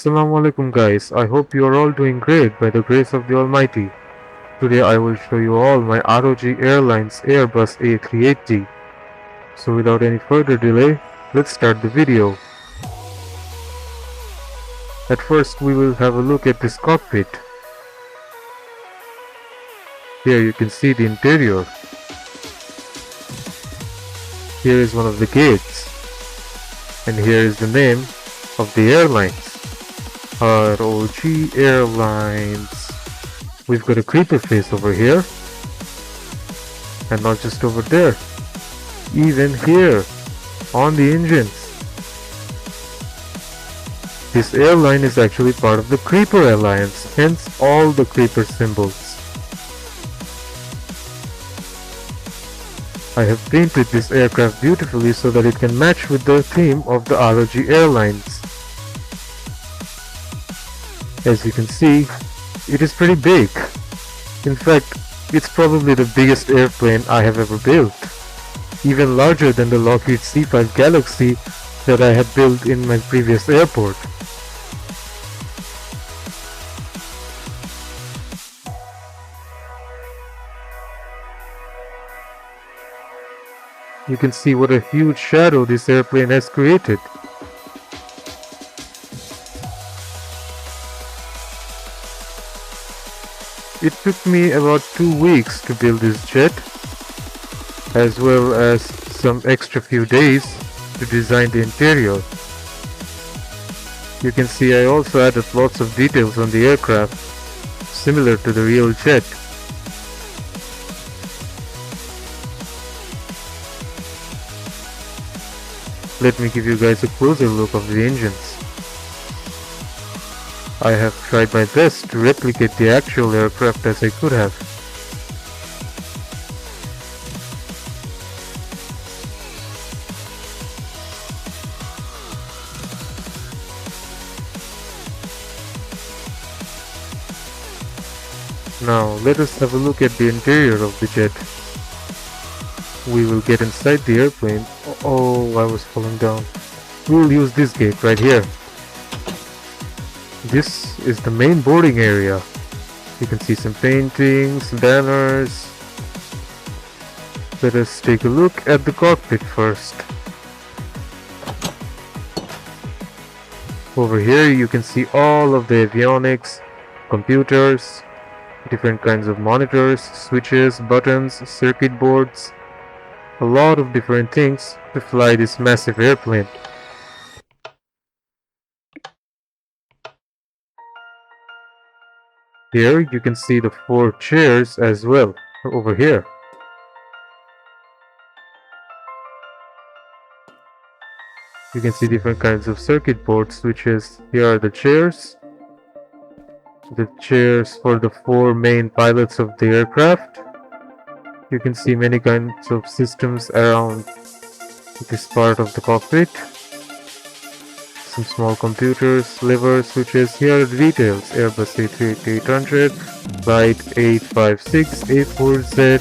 Assalamu alaikum guys, I hope you are all doing great by the grace of the Almighty. Today I will show you all my ROG Airlines Airbus A380. So without any further delay, let's start the video. At first we will have a look at this cockpit. Here you can see the interior. Here is one of the gates. And here is the name of the airlines. ROG Airlines. We've got a creeper face over here. And not just over there. Even here. On the engines. This airline is actually part of the Creeper Alliance. Hence all the creeper symbols. I have painted this aircraft beautifully so that it can match with the theme of the ROG Airlines. As you can see, it is pretty big. In fact, it's probably the biggest airplane I have ever built. Even larger than the Lockheed C5 Galaxy that I had built in my previous airport. You can see what a huge shadow this airplane has created. It took me about 2 weeks to build this jet, as well as some extra few days to design the interior. You can see I also added lots of details on the aircraft, similar to the real jet. Let me give you guys a closer look of the engines. I have tried my best to replicate the actual aircraft as I could have. Now let us have a look at the interior of the jet. We will get inside the airplane. Oh, I was falling down. We will use this gate right here. This is the main boarding area. You can see some paintings, banners. Let us take a look at the cockpit first. Over here you can see all of the avionics, computers, different kinds of monitors, switches, buttons, circuit boards. A lot of different things to fly this massive airplane. Here you can see the 4 chairs as well, over here. You can see different kinds of circuit board switches. Here are the chairs. The chairs for the 4 main pilots of the aircraft. You can see many kinds of systems around this part of the cockpit. Some small computers, levers, switches. Here are the details. Airbus A380-800, flight 856A4Z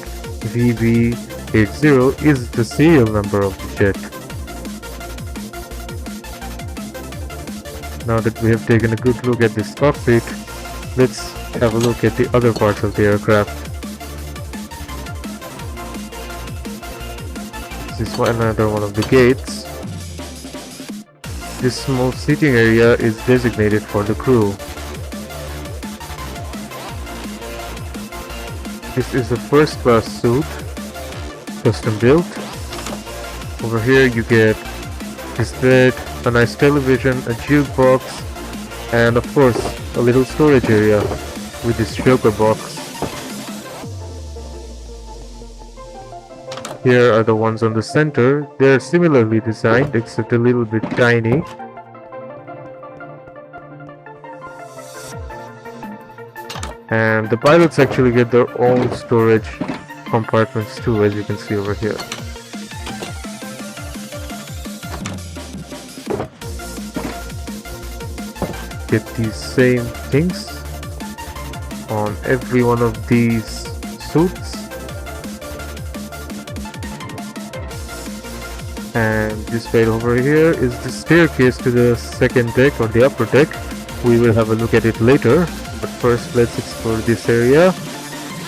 VB80 is the serial number of the jet. Now that we have taken a good look at this cockpit, let's have a look at the other parts of the aircraft. This is another one of the gates. This small seating area is designated for the crew. This is a first class suite, custom built. Over here you get this bed, a nice television, a jukebox, and of course a little storage area with this joker box. Here are the ones on the center. They are similarly designed except a little bit tiny. And the pilots actually get their own storage compartments too, as you can see over here. Get these same things on every one of these suits. And this right over here is the staircase to the second deck or the upper deck. We will have a look at it later, but first let's explore this area.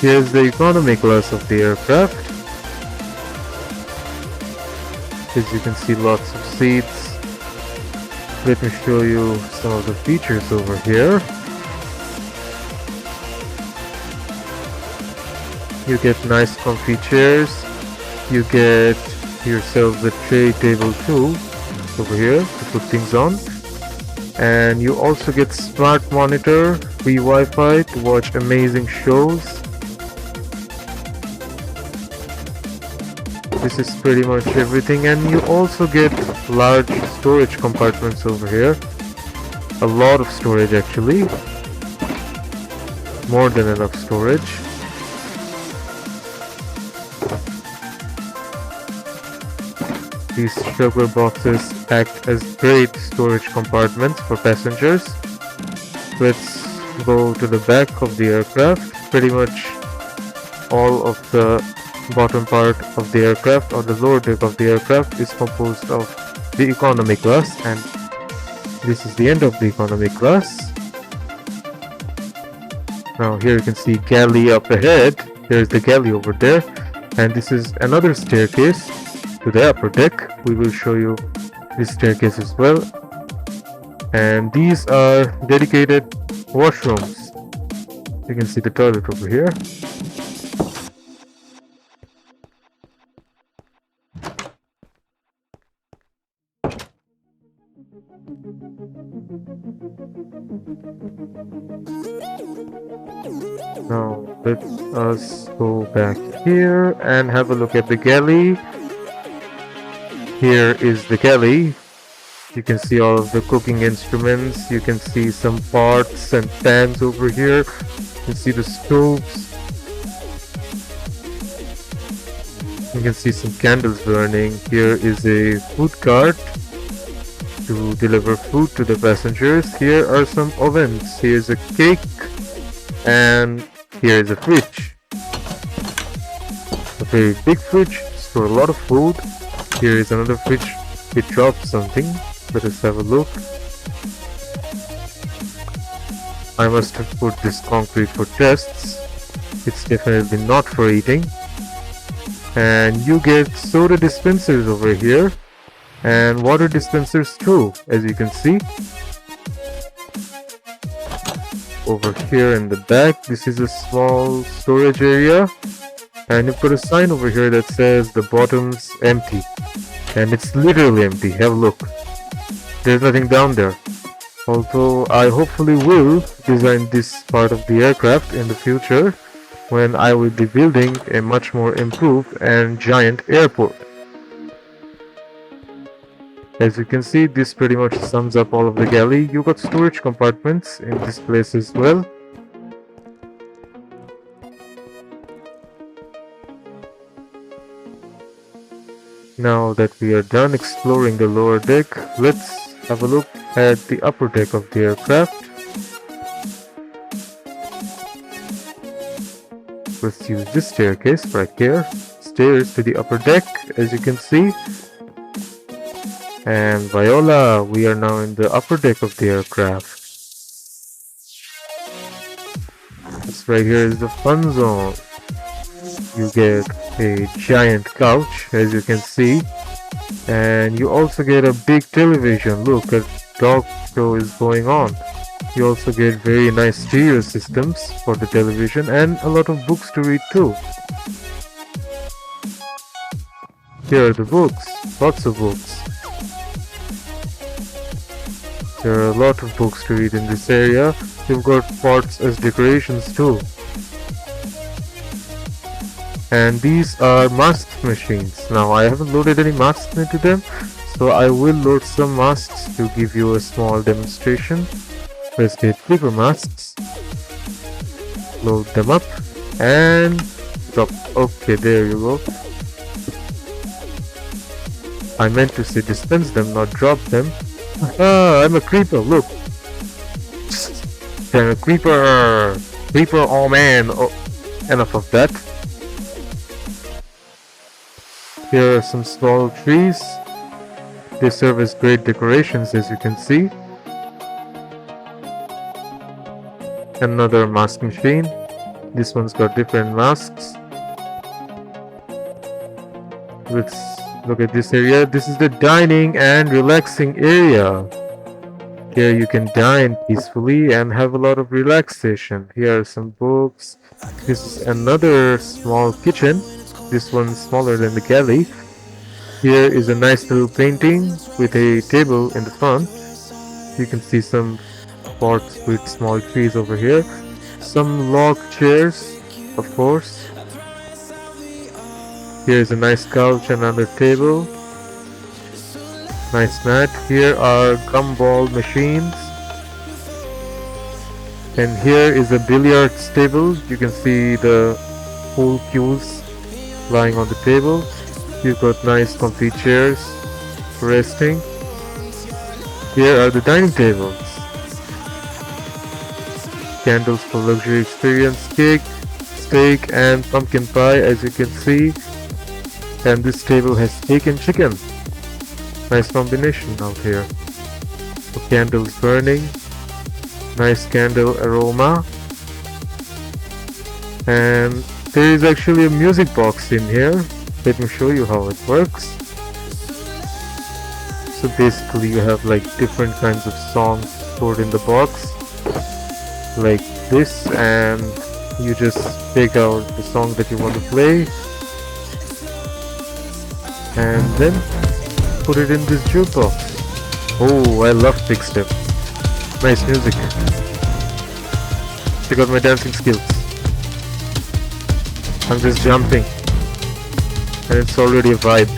Here's the economy class of the aircraft. As you can see, lots of seats. Let me show you some of the features over here. You get nice comfy chairs. You get yourselves a tray table too over here to put things on. And you also get smart monitor, free Wi-Fi to watch amazing shows. This is pretty much everything, and you also get large storage compartments over here. A lot of storage actually. More than enough storage. These sugar boxes act as great storage compartments for passengers. Let's go to the back of the aircraft. Pretty much all of the bottom part of the aircraft, or the lower deck of the aircraft, is composed of the economy class, and this is the end of the economy class. Now here you can see galley up ahead. There's the galley over there, and this is another staircase to the upper deck. We will show you this staircase as well, and these are dedicated washrooms. You can see the toilet over here. Now let us go back here and have a look at the galley. Here is the galley. You can see all of the cooking instruments. You can see some pots and pans over here. You can see the stoves. You can see some candles burning. Here is a food cart to deliver food to the passengers. Here are some ovens. Here's a cake, and here is a fridge. A very big fridge, store a lot of food. Here is another fridge. It dropped something. Let us have a look. I must have put this concrete for tests. It's definitely not for eating. And you get soda dispensers over here, and water dispensers too, as you can see. Over here in the back, this is a small storage area, and you put a sign over here that says the bottom's empty, and it's literally empty. Have a look. There's nothing down there. Although I hopefully will design this part of the aircraft in the future, when I will be building a much more improved and giant airport. As you can see, this pretty much sums up all of the galley. You got storage compartments in this place as well. Now that we are done exploring the lower deck, let's have a look at the upper deck of the aircraft. Let's use this staircase right here. Stairs to the upper deck, as you can see. And Viola, we are now in the upper deck of the aircraft. This right here is the fun zone. You get a giant couch, as you can see. And you also get a big television. Look, a dog show is going on. You also get very nice stereo systems for the television, and a lot of books to read too. Here are the books, lots of books. There are a lot of books to read in this area. You've got pots as decorations too. And these are mask machines. Now I haven't loaded any masks into them, so I will load some masks to give you a small demonstration. Let's get paper masks. Load them up and drop. Okay, there you go. I meant to say dispense them, not drop them. Ah, I'm a creeper, look. I'm a creeper. Creeper, oh man. Oh, enough of that. Here are some small trees. They serve as great decorations, as you can see. Another mask machine. This one's got different masks. Let's look at this area. This is the dining and relaxing area. Here you can dine peacefully and have a lot of relaxation. Here are some books. This is another small kitchen. This one's smaller than the galley. Here is a nice little painting with a table in the front. You can see some pots with small trees over here. Some log chairs, of course. Here is a nice couch and another table. Nice mat. Here are gumball machines. And here is a billiards table. You can see the pool cues lying on the table. You've got nice comfy chairs for resting. Here are the dining tables. Candles for luxury experience, cake, steak and pumpkin pie, as you can see. And this table has steak and chicken. Nice combination out here. The candles burning. Nice candle aroma. And there is actually a music box in here. Let me show you how it works. So basically you have like different kinds of songs stored in the box. Like this, and you just take out the song that you want to play. And then put it in this jukebox. Oh, I love big step. Nice music. Check out my dancing skills. I'm just jumping. And it's already a vibe.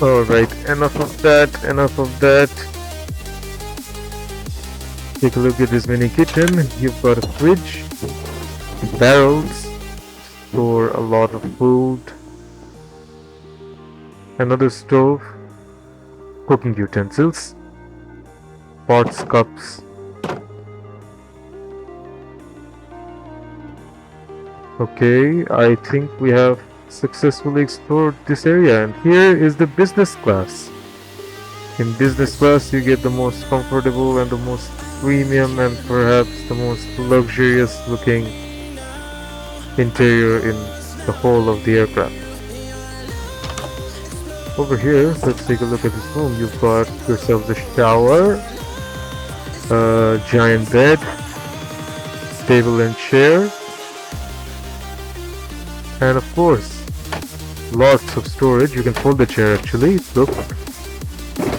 Alright, enough of that. Take a look at this mini kitchen. You've got a fridge, barrels, store a lot of food, another stove, cooking utensils, pots, cups. Okay, I think we have successfully explored this area, and here is the business class. In business class you get the most comfortable and the most premium and perhaps the most luxurious looking interior in the whole of the aircraft. Over here, let's take a look at this room. You've got yourselves a shower, a giant bed, table and chair, and of course lots of storage. You can fold the chair actually. Look,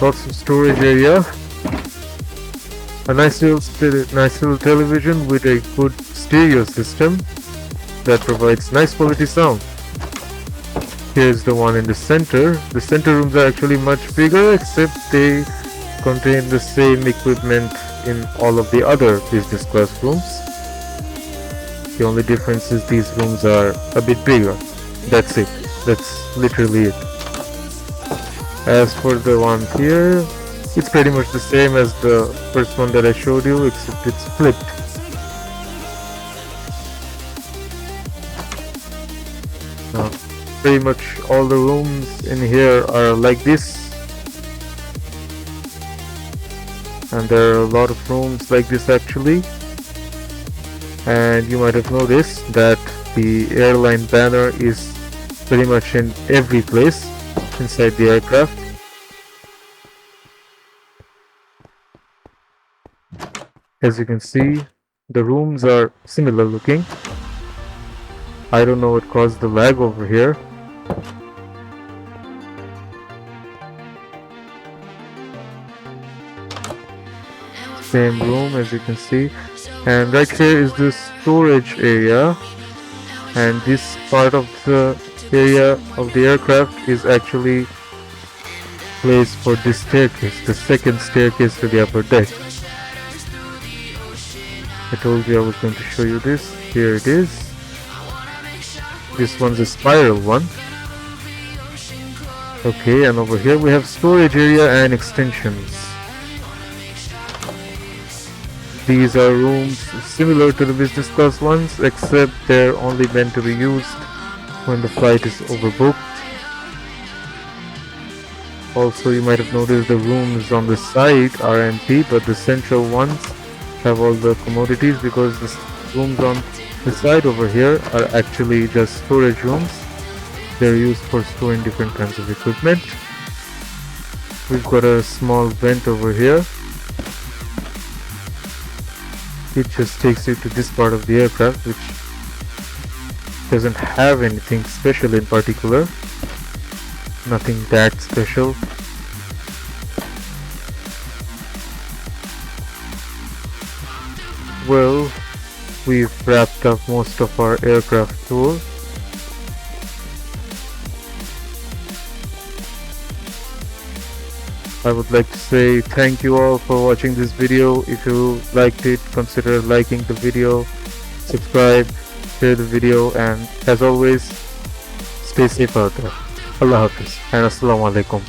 lots of storage area. A nice little television with a good stereo system that provides nice quality sound. Here's the one in the center. The center rooms are actually much bigger, except they contain the same equipment in all of the other business class rooms. The only difference is these rooms are a bit bigger. That's it. That's literally it. As for the one here, it's pretty much the same as the first one that I showed you, except it's flipped. Now, pretty much all the rooms in here are like this. And there are a lot of rooms like this actually. And you might have noticed that the airline banner is pretty much in every place inside the aircraft. As you can see, the rooms are similar looking. I don't know what caused the lag over here. Same room as you can see. And right here is the storage area. And this part of the area of the aircraft is actually place for this staircase, the second staircase to the upper deck. I told you I was going to show you this. Here it is. This one's a spiral one. Okay, and over here we have storage area and extensions. These are rooms similar to the business class ones, except they're only meant to be used when the flight is overbooked. Also, you might have noticed the rooms on the side are empty, but the central ones have all the commodities, because the rooms on the side over here are actually just storage rooms. They're used for storing different kinds of equipment. We've got a small vent over here. It just takes you to this part of the aircraft, which doesn't have anything special in particular. Nothing that special. Well, we've wrapped up most of our aircraft tour. I would like to say thank you all for watching this video. If you liked it, consider liking the video, subscribe, share the video, and as always, stay safe out there. Allah Hafiz and Assalamu Alaikum.